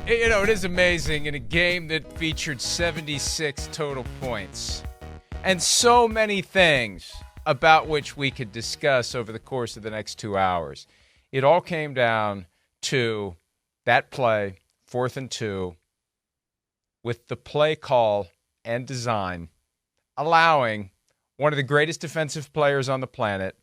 It is amazing in a game that featured 76 total points and so many things about which we could discuss over the course of the next 2 hours. It all came down to that play, 4th and 2, with the play call and design allowing one of the greatest defensive players on the planet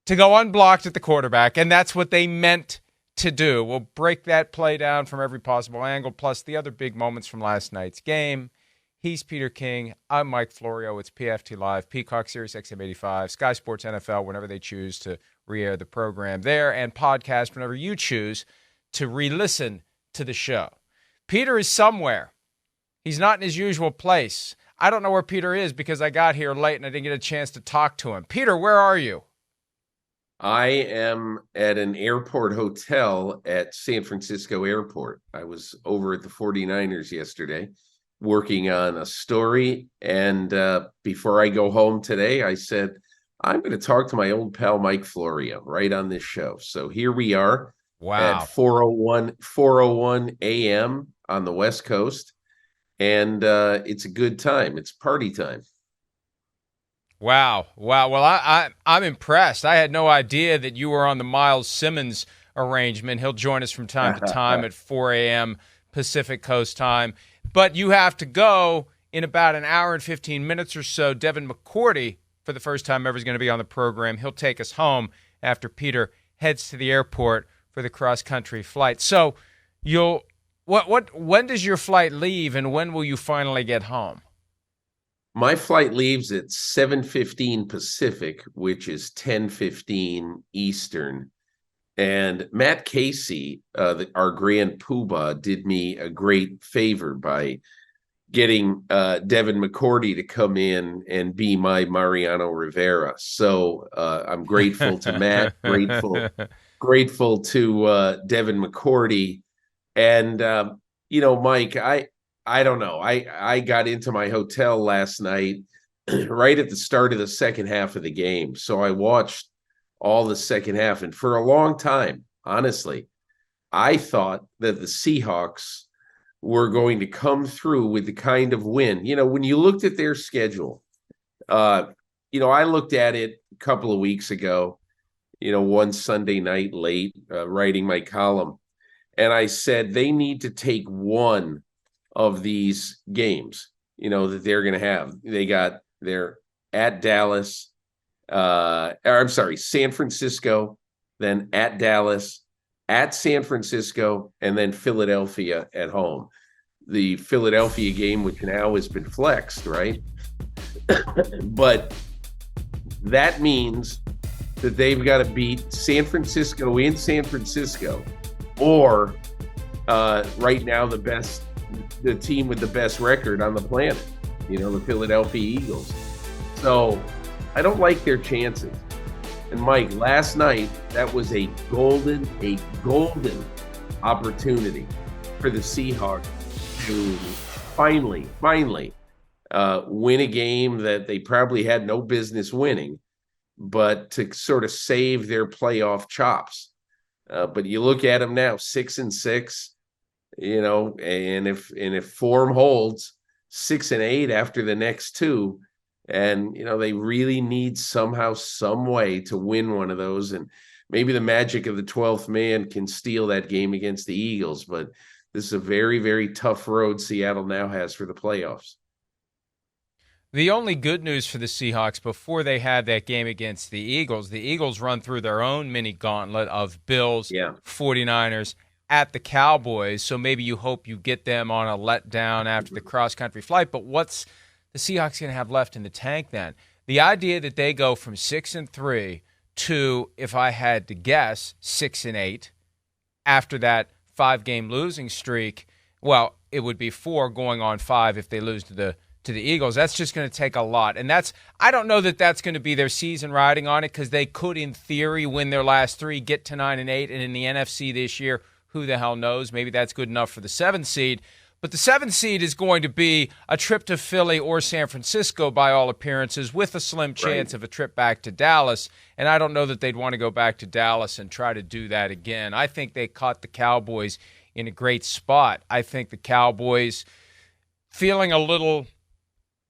to go unblocked at the quarterback, and that's what they meant to do. We'll break that play down from every possible angle, plus the other big moments from last night's game. He's Peter King. I'm Mike Florio. It's PFT Live, Peacock, Sirius XM 85, Sky Sports NFL, whenever they choose to re-air the program there, and podcast whenever you choose to re-listen to the show. Peter is somewhere. He's not in his usual place. I don't know where Peter is because I got here late and I didn't get a chance to talk to him. Peter, where are you? I am at an airport hotel at San Francisco Airport. I was over at the 49ers yesterday working on a story. And before I go home today, I said, I'm going to talk to my old pal Mike Florio right on this show. So here we are at 4:01 a.m. on the West Coast. And it's a good time. It's party time. Wow. Well, I'm impressed. I had no idea that you were on the Miles Simmons arrangement. He'll join us from time to time at 4 a.m. Pacific Coast time. But you have to go in about an hour and 15 minutes or so. Devin McCourty, for the first time ever, is going to be on the program. He'll take us home after Peter heads to the airport for the cross-country flight. So when does your flight leave, and when will you finally get home? My flight leaves at 7:15 Pacific, which is 10:15 Eastern. And Matt Casey, our grand poobah, did me a great favor by getting Devin McCourty to come in and be my Mariano Rivera. So I'm grateful to Matt, grateful to Devin McCourty. And, Mike, I don't know. I got into my hotel last night right at the start of the second half of the game. So I watched all the second half. And for a long time, honestly, I thought that the Seahawks were going to come through with the kind of win. When you looked at their schedule, I looked at it a couple of weeks ago, one Sunday night late, writing my column. And I said they need to take one of these games, that they're going to have. They're at Dallas, San Francisco, then at Dallas, at San Francisco, and then Philadelphia at home. The Philadelphia game, which now has been flexed, right? But that means that they've got to beat San Francisco in San Francisco, or right now the team with the best record on the planet, the Philadelphia Eagles. So I don't like their chances. And Mike, last night, that was a golden opportunity for the Seahawks to finally win a game that they probably had no business winning, but to sort of save their playoff chops. But you look at them now, 6-6. And if form holds, 6-8 after the next two, and they really need somehow, some way to win one of those, and maybe the magic of the 12th man can steal that game against the Eagles. But this is a very, very tough road Seattle now has for the playoffs. The only good news for the Seahawks before they had that game against the Eagles run through their own mini gauntlet of Bills, 49ers, at the Cowboys, so maybe you hope you get them on a letdown after the cross-country flight. But what's the Seahawks going to have left in the tank then? The idea that they go from 6-3 to, if I had to guess, 6-8 after that 5-game losing streak, well, it would be 4 going on 5 if they lose to the Eagles. That's just going to take a lot. And I don't know that that's going to be their season riding on it, because they could, in theory, win their last 3, get to 9-8, and in the NFC this year, who the hell knows? Maybe that's good enough for the 7th seed. But the 7th seed is going to be a trip to Philly or San Francisco by all appearances, with a slim chance of a trip back to Dallas. And I don't know that they'd want to go back to Dallas and try to do that again. I think they caught the Cowboys in a great spot. I think the Cowboys, feeling a little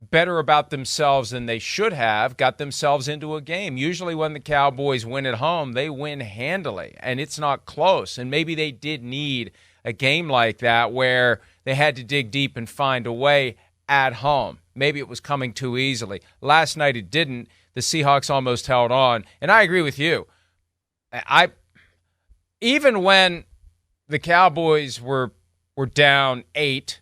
better about themselves than they should have, got themselves into a game. Usually when the Cowboys win at home, they win handily, and it's not close. And maybe they did need a game like that where they had to dig deep and find a way at home. Maybe it was coming too easily. Last night it didn't. The Seahawks almost held on. And I agree with you. Even when the Cowboys were down 8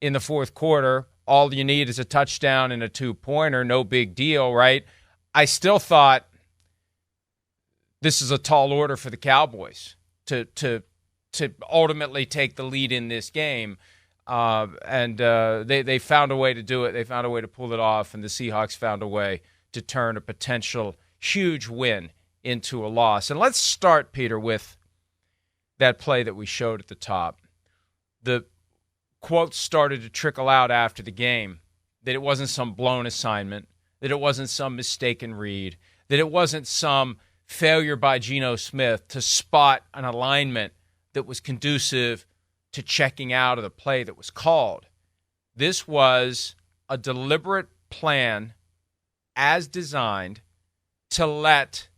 in the fourth quarter, all you need is a touchdown and a 2-pointer, no big deal, right? I still thought this is a tall order for the Cowboys to ultimately take the lead in this game. And they found a way to do it. They found a way to pull it off, and the Seahawks found a way to turn a potential huge win into a loss. And let's start, Peter, with that play that we showed at the top. The quotes started to trickle out after the game that it wasn't some blown assignment, that it wasn't some mistaken read, that it wasn't some failure by Geno Smith to spot an alignment that was conducive to checking out of the play that was called. This was a deliberate plan as designed to let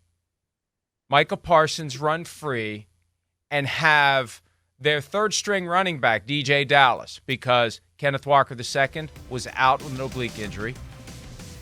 Micah Parsons run free and have their third-string running back, DJ Dallas, because Kenneth Walker II was out with an oblique injury.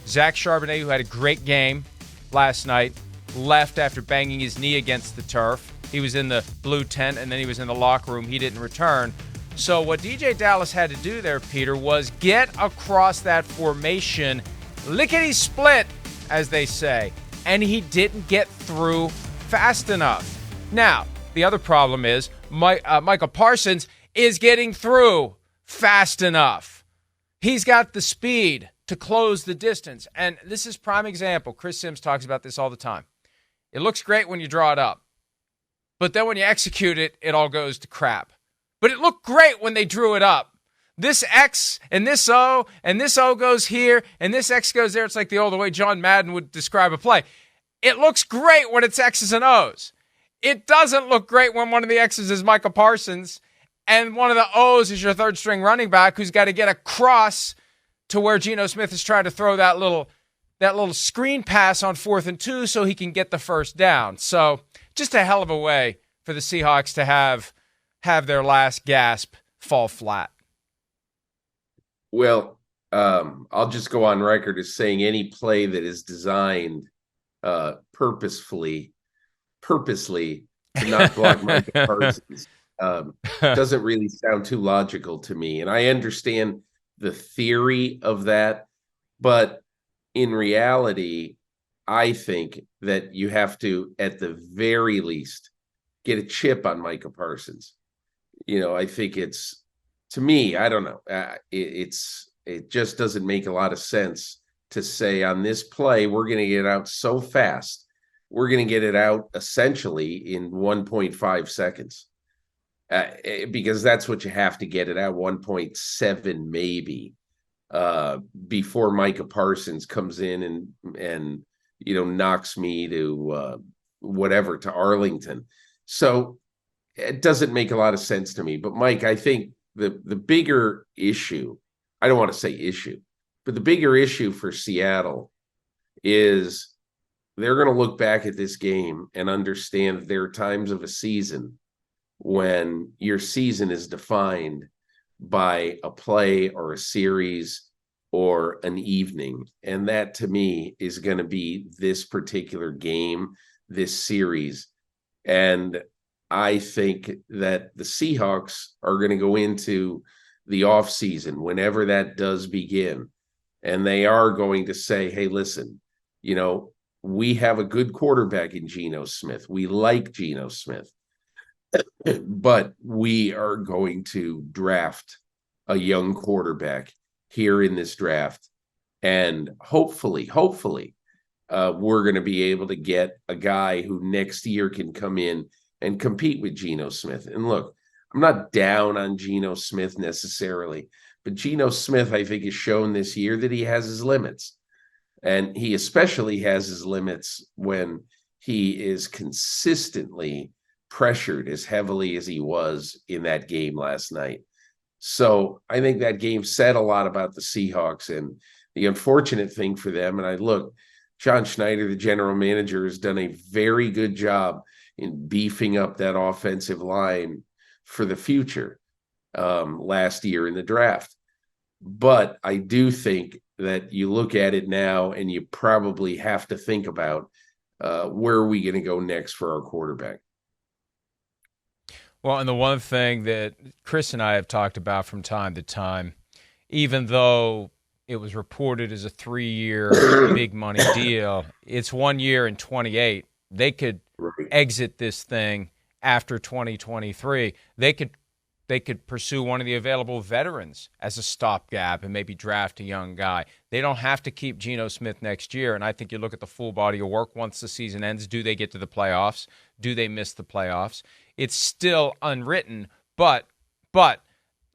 Zach Charbonnet, who had a great game last night, left after banging his knee against the turf. He was in the blue tent, and then he was in the locker room. He didn't return. So what DJ Dallas had to do there, Peter, was get across that formation, lickety-split, as they say, and he didn't get through fast enough. Now, the other problem is Micah Parsons is getting through fast enough. He's got the speed to close the distance. And this is prime example. Chris Sims talks about this all the time. It looks great when you draw it up, but then when you execute it, it all goes to crap. But it looked great when they drew it up. This X and this O and this O goes here and this X goes there. It's like the way John Madden would describe a play. It looks great when it's X's and O's. It doesn't look great when one of the X's is Micah Parsons and one of the O's is your third-string running back who's got to get across to where Geno Smith is trying to throw that little screen pass on 4th and 2 so he can get the first down. So just a hell of a way for the Seahawks to have their last gasp fall flat. Well, I'll just go on record as saying any play that is designed purposely to not block Micah Parsons doesn't really sound too logical to me. And I understand the theory of that, but in reality, I think that you have to, at the very least, get a chip on Micah Parsons. I think it's, to me, I don't know. It just doesn't make a lot of sense to say on this play, we're going to get out so fast. We're going to get it out essentially in 1.5 seconds because that's what you have to get it out, 1.7 maybe, before Micah Parsons comes in and knocks me to whatever, to Arlington. So it doesn't make a lot of sense to me. But Mike, I think the bigger issue, I don't want to say issue, but the bigger issue for Seattle is they're going to look back at this game and understand that there are times of a season when your season is defined by a play or a series or an evening. And that, to me, is going to be this particular game, this series. And I think that the Seahawks are going to go into the offseason, whenever that does begin, and they are going to say, hey, listen, we have a good quarterback in Geno Smith. We like Geno Smith, but we are going to draft a young quarterback here in this draft. And hopefully, we're going to be able to get a guy who next year can come in and compete with Geno Smith. And look, I'm not down on Geno Smith necessarily, but Geno Smith, I think, has shown this year that he has his limits. And he especially has his limits when he is consistently pressured as heavily as he was in that game last night. So I think that game said a lot about the Seahawks, and the unfortunate thing for them. And John Schneider, the general manager, has done a very good job in beefing up that offensive line for the future last year in the draft. But I do think that you look at it now and you probably have to think about where are we going to go next for our quarterback. Well, and the one thing that Chris and I have talked about from time to time, even though it was reported as a 3-year big money deal, it's 1 year and 28. They could exit this thing after 2023. They could pursue one of the available veterans as a stopgap and maybe draft a young guy. They don't have to keep Geno Smith next year. And I think you look at the full body of work once the season ends. Do they get to the playoffs? Do they miss the playoffs? It's still unwritten, but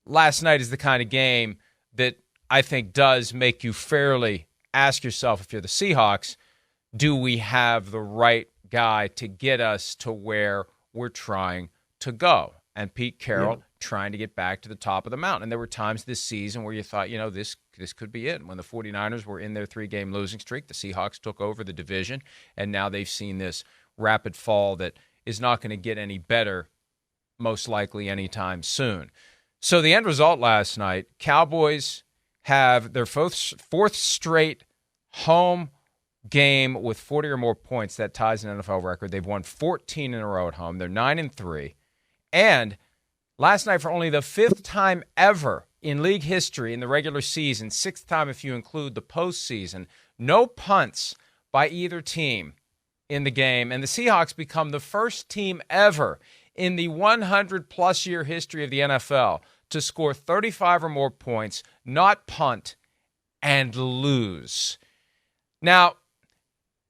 last night is the kind of game that I think does make you fairly ask yourself, if you're the Seahawks, do we have the right guy to get us to where we're trying to go? And Pete Carroll trying to get back to the top of the mountain. And there were times this season where you thought, this could be it. When the 49ers were in their 3-game losing streak, the Seahawks took over the division, and now they've seen this rapid fall that is not going to get any better, most likely anytime soon. So the end result last night, Cowboys have their fourth straight home game with 40 or more points. That ties an NFL record. They've won 14 in a row at home. They're 9-3. And last night, for only the 5th time ever in league history in the regular season, 6th time if you include the postseason, no punts by either team in the game. And the Seahawks become the first team ever in the 100-plus year history of the NFL to score 35 or more points, not punt, and lose. Now,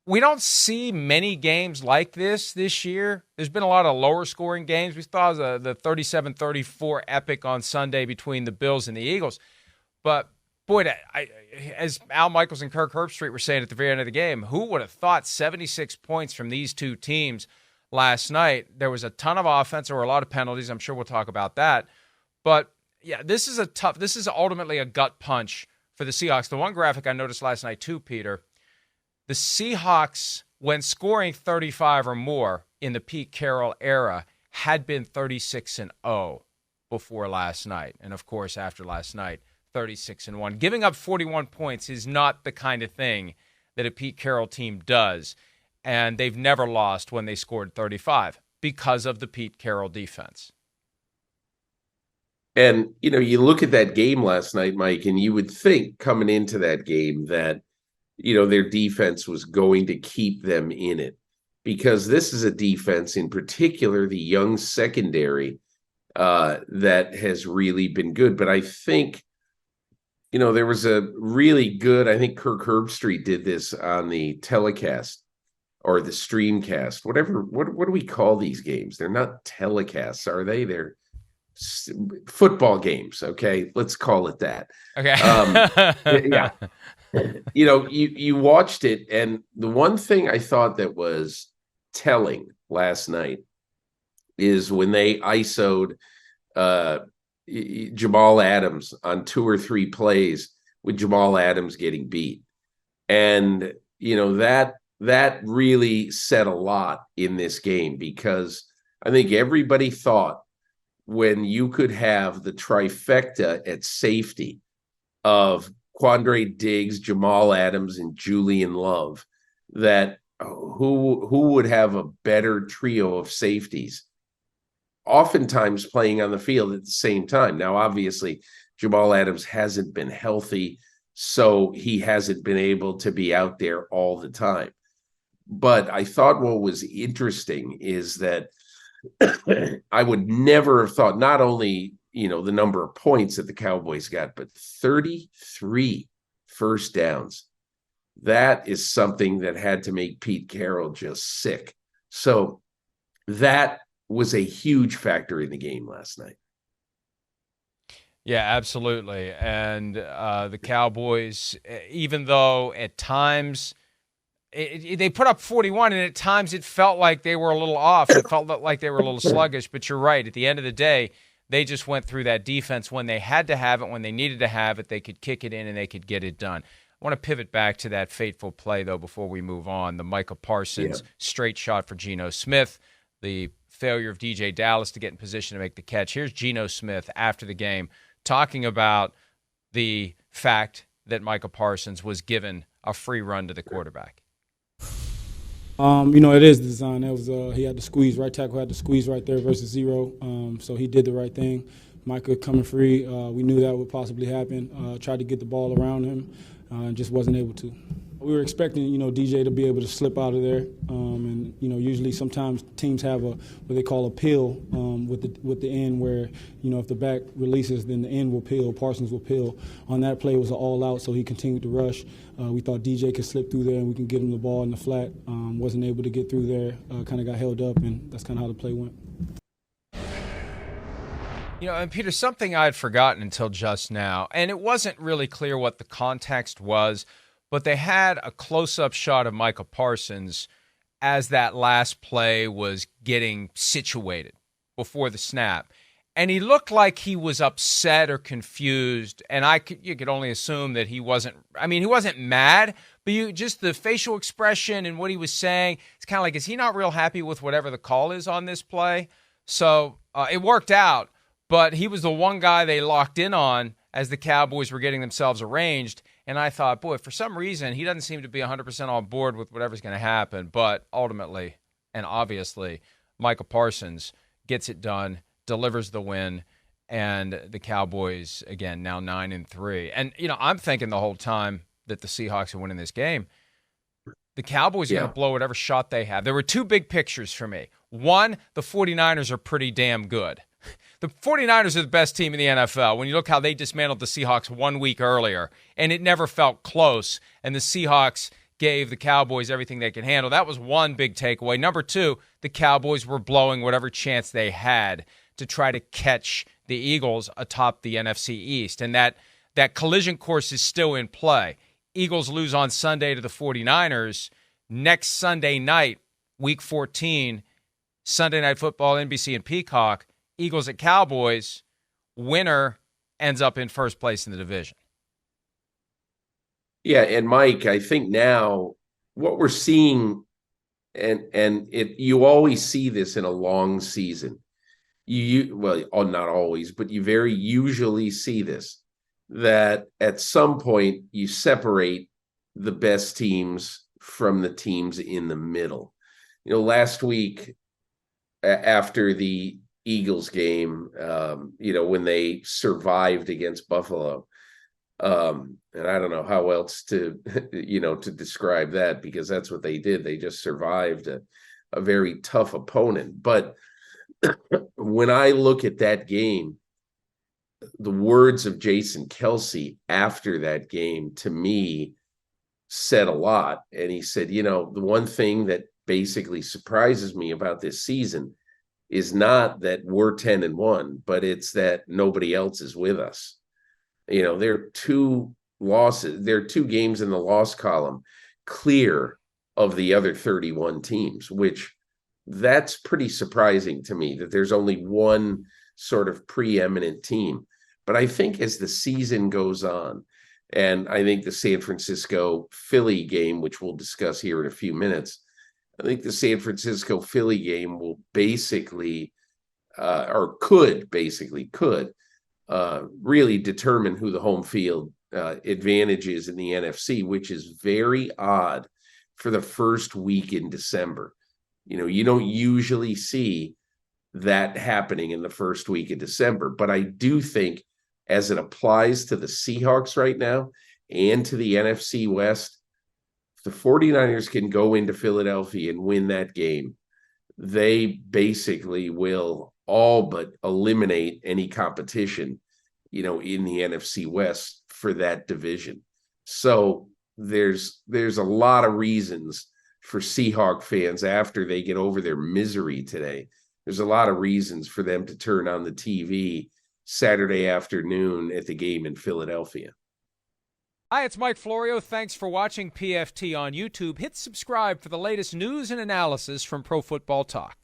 we don't see many games like this year. There's been a lot of lower-scoring games. We saw the 37-34 epic on Sunday between the Bills and the Eagles. But, boy, as Al Michaels and Kirk Herbstreit were saying at the very end of the game, who would have thought 76 points from these two teams last night? There was a ton of offense. There were a lot of penalties. I'm sure we'll talk about that. But, yeah, this is ultimately a gut punch for the Seahawks. The one graphic I noticed last night too, Peter, the Seahawks, when scoring 35 or more in the Pete Carroll era, had been 36-0 before last night. And, of course, after last night, 36-1. Giving up 41 points is not the kind of thing that a Pete Carroll team does. And they've never lost when they scored 35 because of the Pete Carroll defense. And, you look at that game last night, Mike, and you would think coming into that game that, their defense was going to keep them in it, because this is a defense, in particular, the young secondary, that has really been good. But I think, there was a really good, I think Kirk Herbstreit did this on the telecast or the streamcast, whatever. What do we call these games? They're not telecasts, are they? They're football games. Okay. Let's call it that. Okay. Yeah. You watched it, and the one thing I thought that was telling last night is when they ISO'd Jamal Adams on 2 or 3 plays with Jamal Adams getting beat. And, that really said a lot in this game, because I think everybody thought when you could have the trifecta at safety of Quandre Diggs, Jamal Adams, and Julian Love, that who would have a better trio of safeties, oftentimes playing on the field at the same time. Now, obviously, Jamal Adams hasn't been healthy, so he hasn't been able to be out there all the time. But I thought what was interesting is that I would never have thought, not only the number of points that the Cowboys got, but 33 first downs. That is something that had to make Pete Carroll just sick. So that was a huge factor in the game last night. Yeah, absolutely. And the Cowboys, even though at times they put up 41, and at times it felt like they were a little off. It felt like they were a little sluggish. But you're right. At the end of the day, they just went through that defense when they had to have it, when they needed to have it. They could kick it in and they could get it done. I want to pivot back to that fateful play, though, before we move on. The Micah Parsons straight shot for Geno Smith, the failure of DJ Dallas to get in position to make the catch. Here's Geno Smith after the game talking about the fact that Micah Parsons was given a free run to the quarterback. It is design. That was he had to squeeze. Right tackle had to squeeze right there versus zero. So he did the right thing. Micah coming free. We knew that would possibly happen. Tried to get the ball around him, and just wasn't able to. We were expecting, DJ to be able to slip out of there, and usually sometimes teams have what they call a peel with the end, where if the back releases, then the end will peel. Parsons will peel. On that play, it was an all out, so he continued to rush. We thought DJ could slip through there and we can get him the ball in the flat. Wasn't able to get through there. Kind of got held up, and that's kind of how the play went. And Peter, something I had forgotten until just now, and it wasn't really clear what the context was, but they had a close-up shot of Micah Parsons as that last play was getting situated before the snap. And he looked like he was upset or confused, and you could only assume that he wasn't mad, but just the facial expression and what he was saying, it's kind of like, is he not real happy with whatever the call is on this play? So it worked out, but he was the one guy they locked in on as the Cowboys were getting themselves arranged. And I thought, boy, for some reason, he doesn't seem to be 100% on board with whatever's going to happen. But ultimately, and obviously, Micah Parsons gets it done, delivers the win, and the Cowboys, again, now 9-3. And, I'm thinking the whole time that the Seahawks are winning this game, the Cowboys are going to blow whatever shot they have. There were two big pictures for me. One, the 49ers are pretty damn good. The 49ers are the best team in the NFL. When you look how they dismantled the Seahawks 1 week earlier, and it never felt close, and the Seahawks gave the Cowboys everything they could handle. That was one big takeaway. Number two, the Cowboys were blowing whatever chance they had to try to catch the Eagles atop the NFC East. And that collision course is still in play. Eagles lose on Sunday to the 49ers. Next Sunday night, Week 14, Sunday Night Football, NBC and Peacock, Eagles at Cowboys, winner ends up in first place in the division. Yeah, and Mike, I think now what we're seeing, and you always see this in a long season. Not always, but you very usually see this, that at some point you separate the best teams from the teams in the middle. Last week after the Eagles game, when they survived against Buffalo. And I don't know how else to describe that, because that's what they did. They just survived a very tough opponent. But when I look at that game, the words of Jason Kelce after that game, to me, said a lot. And he said, the one thing that basically surprises me about this season is not that we're 10-1, but it's that nobody else is with us. There are two losses. There are two games in the loss column clear of the other 31 teams, which that's pretty surprising to me, that there's only one sort of preeminent team. But I think as the season goes on, and I think the San Francisco-Philly game, which we'll discuss here in a few minutes, I think the San Francisco-Philly game will basically, could really determine who the home field advantage is in the NFC, which is very odd for the first week in December. You don't usually see that happening in the first week of December, but I do think as it applies to the Seahawks right now and to the NFC West, if the 49ers can go into Philadelphia and win that game, they basically will all but eliminate any competition, in the NFC West for that division. So there's a lot of reasons for Seahawk fans, after they get over their misery today, there's a lot of reasons for them to turn on the TV Saturday afternoon at the game in Philadelphia. Hi, it's Mike Florio. Thanks for watching PFT on YouTube. Hit subscribe for the latest news and analysis from Pro Football Talk.